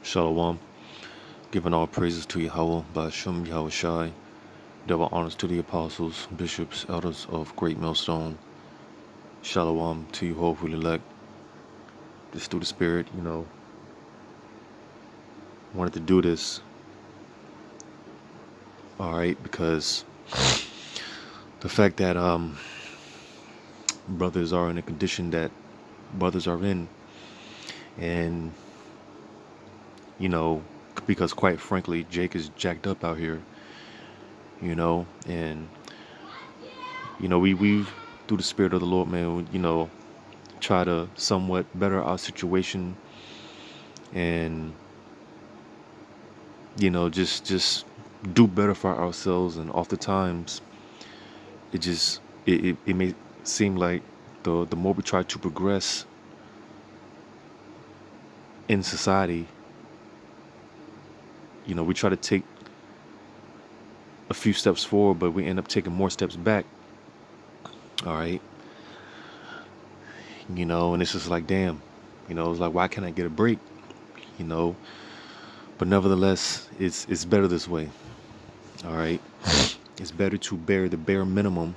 Shalom, giving all praises to Yahweh, Ba'ashem Yahweh Shai, double honors to the apostles, bishops, elders of Great Millstone. Shalom to you, hopefully elect, just through the Spirit, wanted to do this, alright, because the fact that brothers are in a condition that brothers are in, and, because quite frankly, Jake is jacked up out here, and, we through the Spirit of the Lord, man, try to somewhat better our situation and just do better for ourselves. And oftentimes it may seem like the more we try to progress in society, we try to take a few steps forward, but we end up taking more steps back. All right. And it's just like, damn, it's like, why can't I get a break? But nevertheless, it's better this way. All right. It's better to bear the bare minimum.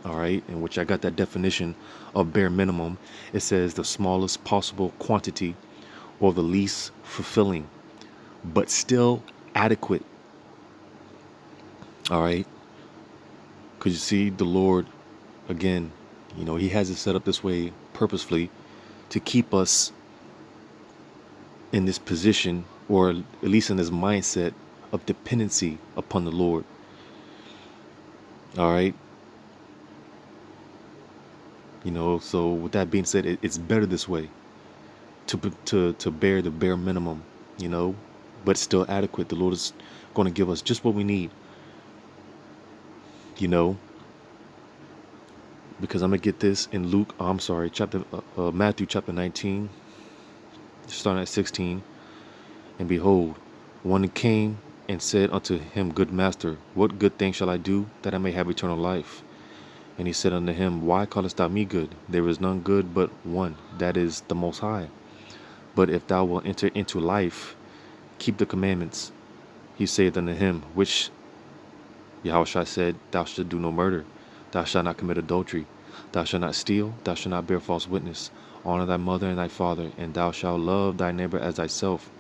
All right. In which I got that definition of bare minimum. It says the smallest possible quantity or the least fulfilling, but still adequate. All right. Because you see, the Lord, again, he has it set up this way purposefully to keep us in this position, or at least in this mindset of dependency upon the Lord. All right. So with that being said, it's better this way to bear the bare minimum, but still adequate. The Lord is going to give us just what we need, because I'm going to get this in Matthew chapter 19, starting at 16. And behold, one came and said unto him, Good master, what good thing shall I do that I may have eternal life? And he said unto him, Why callest thou me good? There is none good but one, that is the Most High. But if thou wilt enter into life, keep the commandments. He saith unto him, which Yahushua said, Thou shalt do no murder, thou shalt not commit adultery, thou shalt not steal, thou shalt not bear false witness, honor thy mother and thy father, and thou shalt love thy neighbor as thyself.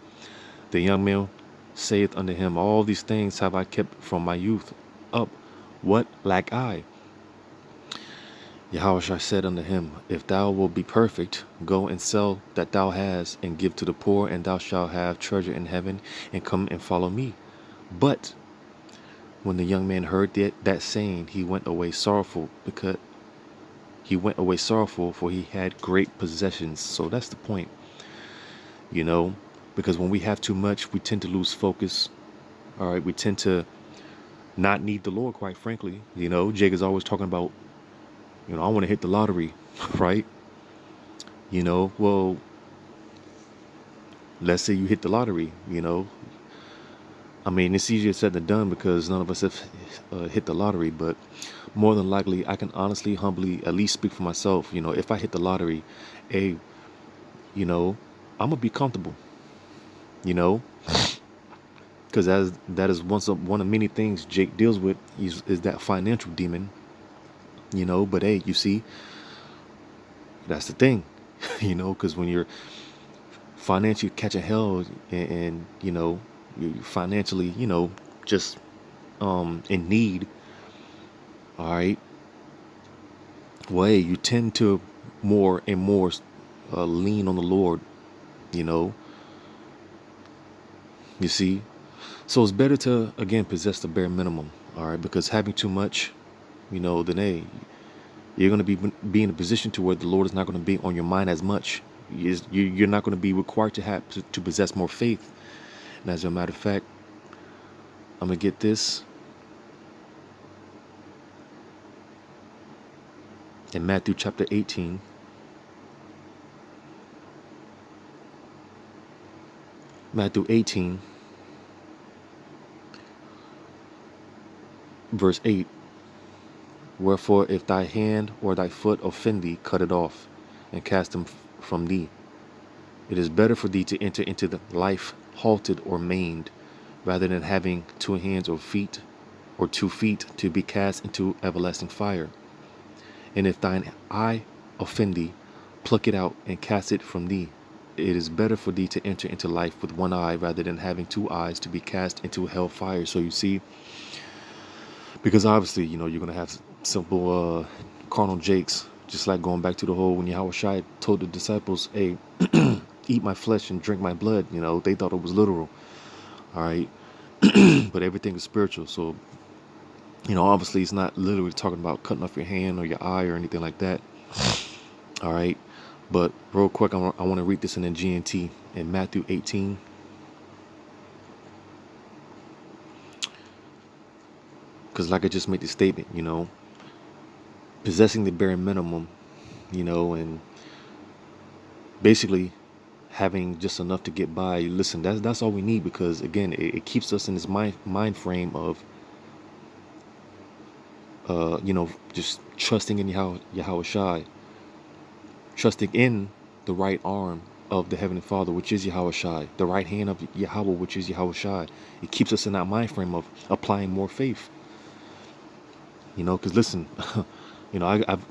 The young man saith unto him, All these things have I kept from my youth up. What lack I? Yahushua said unto him, If thou wilt be perfect, go and sell that thou hast, and give to the poor, and thou shalt have treasure in heaven, and come and follow me. But when the young man heard that saying, he went away sorrowful, for he had great possessions. So that's the point, because when we have too much, we tend to lose focus. All right, we tend to not need the Lord, quite frankly. Jake is always talking about, I want to hit the lottery, right? Well, let's say you hit the lottery, I mean, it's easier said than done because none of us have hit the lottery, but more than likely, I can honestly, humbly, at least speak for myself. If I hit the lottery, I'm going to be comfortable, because that is one of many things Jake deals with is that financial demon, but hey, you see, that's the thing, because when you're financially catching hell and you're financially, just in need, all right, well, hey, you tend to more and more lean on the Lord, you see. So it's better to, again, possess the bare minimum, all right, because having too much, then hey, you're going to be in a position to where the Lord is not going to be on your mind as much. You're not going to be required to possess more faith. And as a matter of fact, I'm going to get this in Matthew chapter 18. Matthew 18, verse 8. Wherefore, if thy hand or thy foot offend thee, cut it off, and cast them from thee. It is better for thee to enter into the life halted or maimed, rather than having 2 hands or 2 feet to be cast into everlasting fire. And if thine eye offend thee, pluck it out and cast it from thee. It is better for thee to enter into life with one eye rather than having 2 eyes to be cast into hell fire. So you see, because obviously, you're going to have simple carnal jakes, just like going back to the whole when Yahweh Shai told the disciples, hey, eat my flesh and drink my blood. They thought it was literal. All right. But everything is spiritual. So, obviously it's not literally talking about cutting off your hand or your eye or anything like that. All right. But real quick, I want to read this in the GNT in Matthew 18. Because like I just made the statement, possessing the bare minimum, and basically having just enough to get by. Listen, that's all we need, because again, it keeps us in this mind frame of just trusting in Yahweh Shai, trusting in the right arm of the Heavenly Father, which is Yahweh Shai, the right hand of Yahweh, which is Yahweh Shai. It keeps us in that mind frame of applying more faith. Because listen, I've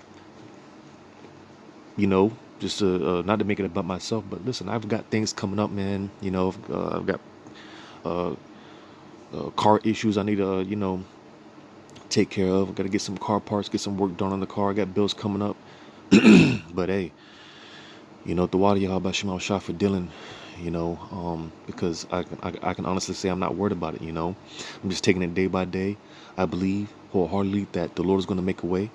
just not to make it about myself, but listen, I've got things coming up, man. I've got car issues I need to, take care of. I got to get some car parts, get some work done on the car. I got bills coming up. But hey, the water Yahweh Shema Shah for Dylan, because I can honestly say I'm not worried about it. I'm just taking it day by day. I believe wholeheartedly that the Lord is going to make a way.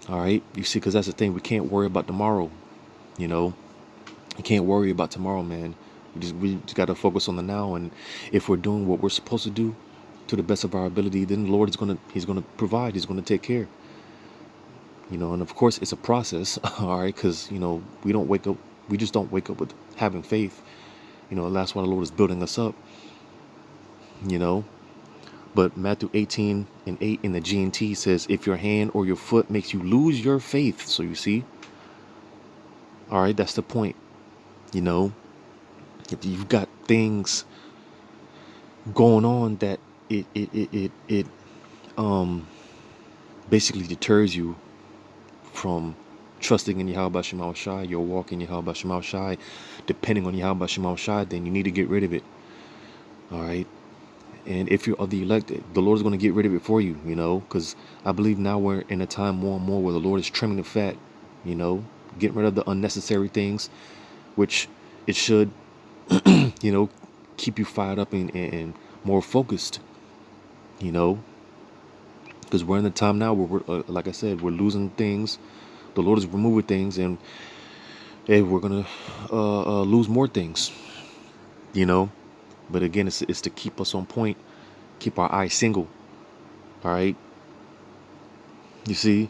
All right, you see, because that's the thing, we can't worry about tomorrow. You can't worry about tomorrow, man. We just got to focus on the now, and if we're doing what we're supposed to do to the best of our ability, then the Lord is He's gonna provide. He's gonna take care. And of course it's a process. All right, because we just don't wake up with having faith. That's why the Lord is building us up. But Matthew 18:8 in the GNT says, if your hand or your foot makes you lose your faith. So you see, all right, that's the point. If you've got things going on that it basically deters you from trusting in Yahweh Shema Shai, your walk in Yahweh Shema Shai, depending on Yahweh Shema Shai, then you need to get rid of it. All right. And if you're of the elect, the Lord is going to get rid of it for you, because I believe now we're in a time more and more where the Lord is trimming the fat, getting rid of the unnecessary things, which it should, keep you fired up and more focused, because we're in the time now where we're, like I said, we're losing things. The Lord is removing things, and hey, we're going to lose more things, But again, it's to keep us on point, keep our eyes single. All right. You see,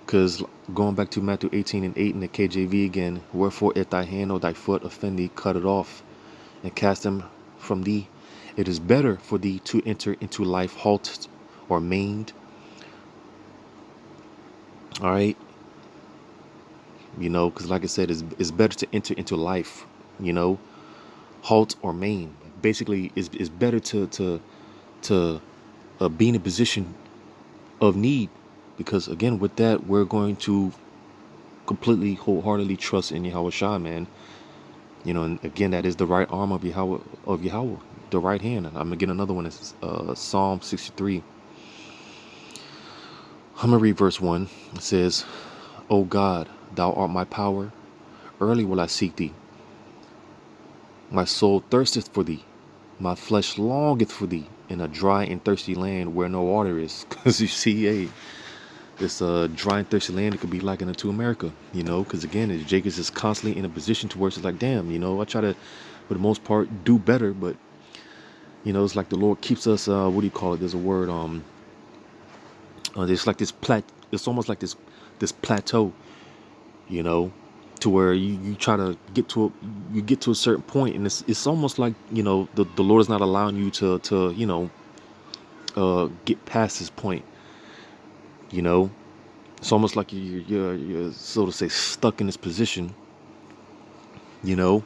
because going back to Matthew 18:8 in the KJV again, wherefore if thy hand or thy foot offend thee, cut it off and cast them from thee. It is better for thee to enter into life halted or maimed. All right. Because like I said, it's better to enter into life, halt or maim. Basically, it's better to be in a position of need, because again, with that, we're going to completely wholeheartedly trust in Yahweh Shai, man. And again, that is the right arm of Yahweh, the right hand. And I'm gonna get another one. It's Psalm 63. I'm gonna read verse 1. It says, O God, thou art my power. Early will I seek thee. My soul thirsteth for thee. My flesh longeth for thee in a dry and thirsty land where no water is. Because you see, hey, this dry and thirsty land, it could be likened unto America, because again, Jake is just constantly in a position to where it's like, damn, I try to, for the most part, do better, but, it's like the Lord keeps us, what do you call it? There's a word, there's like it's almost like this plateau, to where you try to get to a certain point, and it's almost like the Lord is not allowing you to get past this point. It's almost like you're so to say stuck in this position, You know,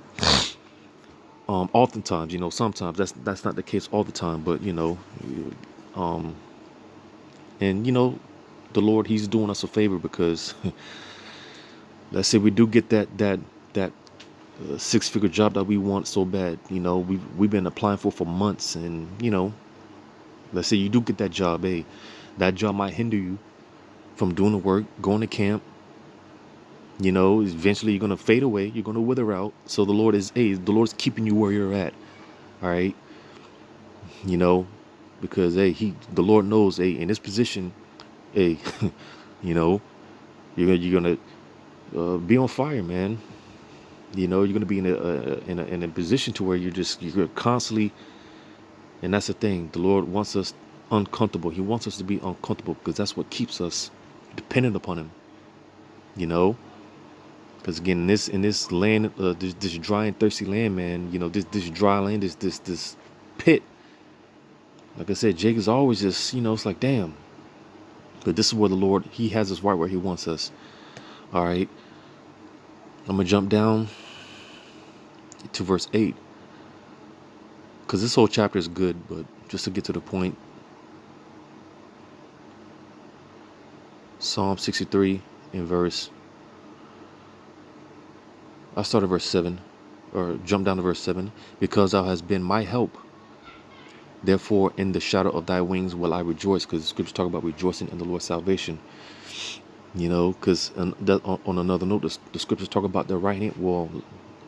oftentimes, sometimes that's not the case all the time, but um, and the Lord, He's doing us a favor because let's say we do get that six-figure job that we want so bad. We've been applying for months, and let's say you do get that job. Hey, that job might hinder you from doing the work, going to camp. Eventually you're gonna fade away. You're gonna wither out. So the Lord's keeping you where you're at. All right, you know, because the Lord knows, in this position, hey, you know, you're gonna be on fire, man. You're gonna be in a position to where you're constantly, and that's the thing. The Lord wants us uncomfortable. He wants us to be uncomfortable because that's what keeps us dependent upon Him. You know, because again, in this land, this dry and thirsty land, man. This dry land, this pit. Like I said, Jake is always just, it's like, damn. But this is where the Lord, He has us right where He wants us. All right. I'm going to jump down to verse 8. Because this whole chapter is good, but just to get to the point. Psalm 63 in I start at verse 7, or jump down to verse 7. Because Thou hast been my help. Therefore, in the shadow of Thy wings will I rejoice. Because the scriptures talk about rejoicing in the Lord's salvation. Because on another note, the scriptures talk about the right hand. Well,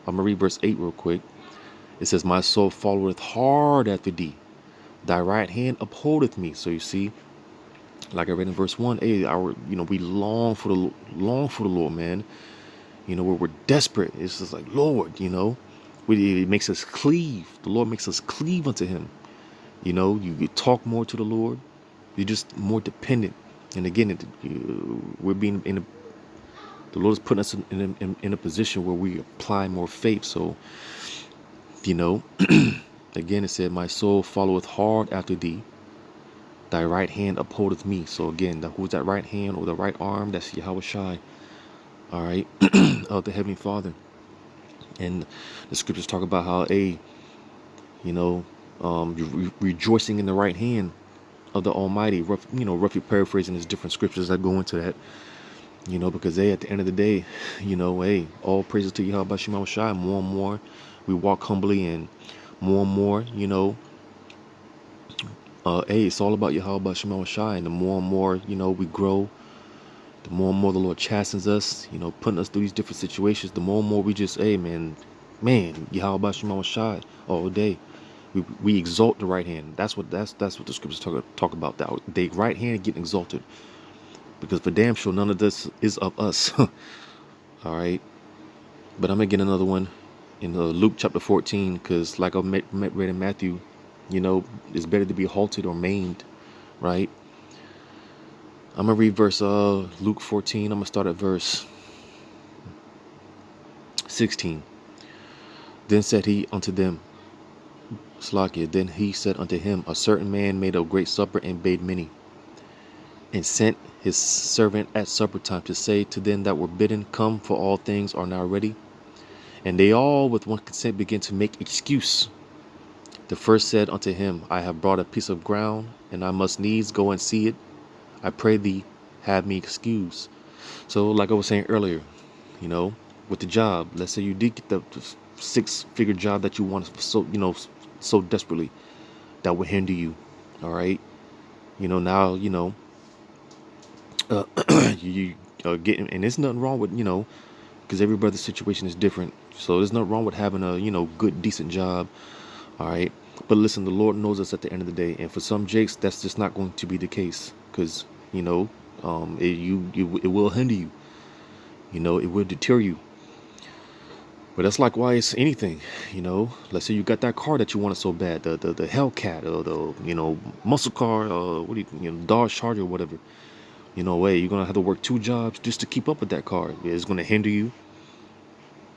I'm going to read verse 8 real quick. It says, my soul followeth hard after Thee. Thy right hand upholdeth me. So you see, like I read in verse 1, we long for the Lord, man. Where we're desperate. It's just like, Lord, it makes us cleave. The Lord makes us cleave unto Him. You talk more to the Lord. You're just more dependent. And again, we're being the Lord is putting us in a position where we apply more faith. So, again, it said, my soul followeth hard after Thee. Thy right hand upholdeth me. So again, who's that right hand or the right arm? That's Yahweh Shai. All right, of the Heavenly Father. And the scriptures talk about how you're rejoicing in the right hand of the Almighty. Roughly paraphrasing, there's different scriptures that go into that. Because at the end of the day, all praises to Yahweh Shema Shai. More and more we walk humbly, and more, it's all about Yahweh Shema Shai. And the more, we grow, the more and more the Lord chastens us, putting us through these different situations, the more and more we just, man, Yahweh Shema Shai all day. We exalt the right hand. That's what the scriptures talk about. That the right hand getting exalted. Because for damn sure none of this is of us. All right. But I'm going to get another one in Luke chapter 14. Because like I read in Matthew, it's better to be halted or maimed. Right. I'm going to read verse Luke 14. I'm going to start at verse 16. Then said he unto them, Slakia. Then he said unto him, a certain man made a great supper and bade many. And sent his servant at supper time to say to them that were bidden, come, for all things are now ready. And they all with one consent began to make excuse. The first said unto him, I have brought a piece of ground, and I must needs go and see it. I pray thee, have me excused. So like I was saying earlier, with the job, let's say you did get the six-figure job that you want so desperately, that would hinder you. All right. Now, you getting, and there's nothing wrong with, because every brother's situation is different. So there's nothing wrong with having a, good, decent job. All right. But listen, the Lord knows us at the end of the day. And for some Jakes, that's just not going to be the case, because, it will hinder you. It will deter you. But that's likewise anything, Let's say you got that car that you wanted so bad, the Hellcat, or the, muscle car, Dodge Charger, or whatever. You're going to have to work two jobs just to keep up with that car. It's going to hinder you,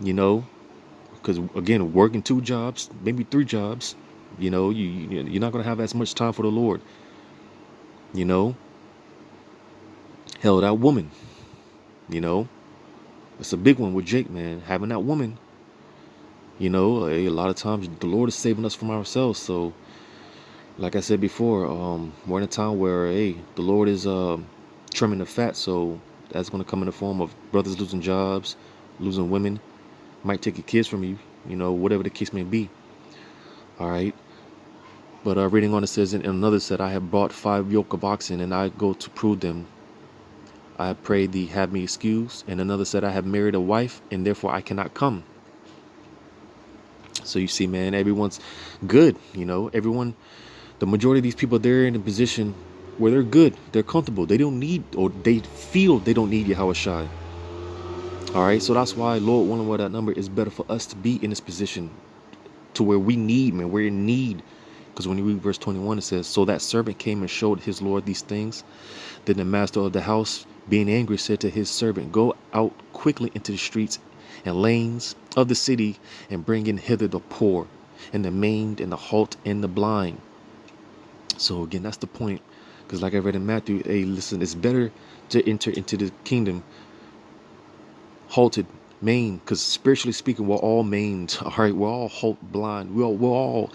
because again, working two jobs, maybe three jobs, you're not going to have as much time for the Lord. Hell, that woman, it's a big one with Jake, man. Having that woman, You know, a lot of times the Lord is saving us from ourselves. So, like I said before, we're in a time where, hey, the Lord is trimming the fat. So that's going to come in the form of brothers losing jobs, losing women, might take your kids from you, you know, whatever the case may be. All right. But reading on, it says, in another said, I have brought 5 yoke of oxen, and I go to prove them. I pray thee have me excused. And another said, I have married a wife, and therefore I cannot come. So you see, man, everyone's good. You know, everyone, the majority of these people, they're in a position where they're good. They're comfortable. They don't need, or they feel they don't need Yahweh Shai. All right. So that's why, Lord, willing, where that number is better for us to be in this position to where we need, man, we're in need. Because when you read verse 21, it says, so that servant came and showed his Lord these things. Then the master of the house, being angry, said to his servant, go out quickly into the streets and lanes of the city and bring in hither the poor and the maimed and the halt and the blind. So again, that's the point. Because like I read in Matthew, hey, listen, it's better to enter into the kingdom halted, maimed, because spiritually speaking, we're all maimed. All right, we're all halt, blind. We're all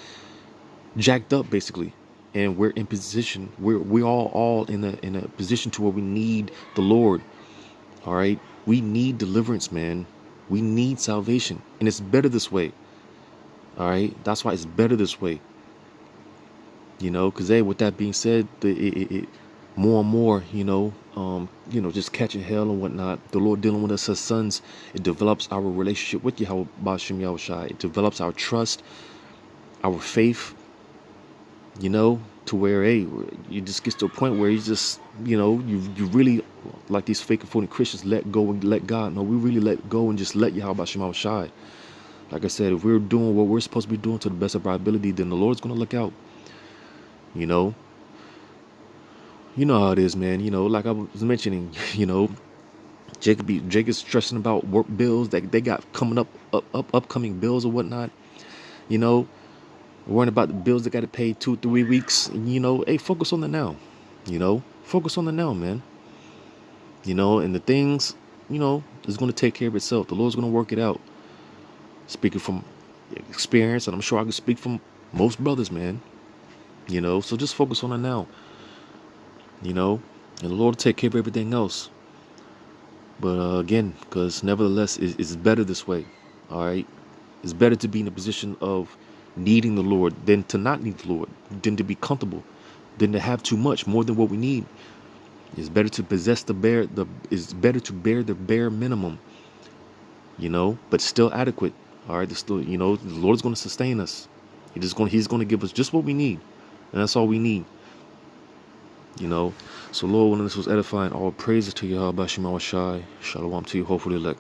jacked up, basically. And we're in position. We're all in a position to where we need the Lord. All right, we need deliverance, man. We need salvation, and it's better this way. All right, that's why it's better this way. You know, because hey, with that being said, more and more, just catching hell and whatnot. The Lord dealing with us as sons. It develops our relationship with Yahweh Bashim Yahushai. It develops our trust, our faith. You know, to where, hey, you just get to a point where you just, you really, like these fake and phony Christians, let go and let God. No, we really let go and just let Yahweh Bashim Yahushai. Like I said, if we're doing what we're supposed to be doing to the best of our ability, then the Lord's going to look out. You know how it is, man. Like I was mentioning, Jacob's stressing about work bills that they got coming upcoming bills or whatnot. Worrying about the bills that got to pay 2-3 weeks. Hey, focus on the now. Focus on the now, man. And the things, is going to take care of itself. The Lord's going to work it out. Speaking from experience, and I'm sure I can speak from most brothers, man. So just focus on the now. And the Lord will take care of everything else. But again, because nevertheless, it's better this way. All right, it's better to be in a position of needing the Lord than to not need the Lord, than to be comfortable, than to have too much, more than what we need. It's better to possess it's better to bear the bare minimum, but still adequate. All right, the Lord's going to sustain us. He's going to give us just what we need, and that's all we need. So Lord, when this was edifying, all praises to Yahweh Bashim Shai. Shalom to you, hopefully elect.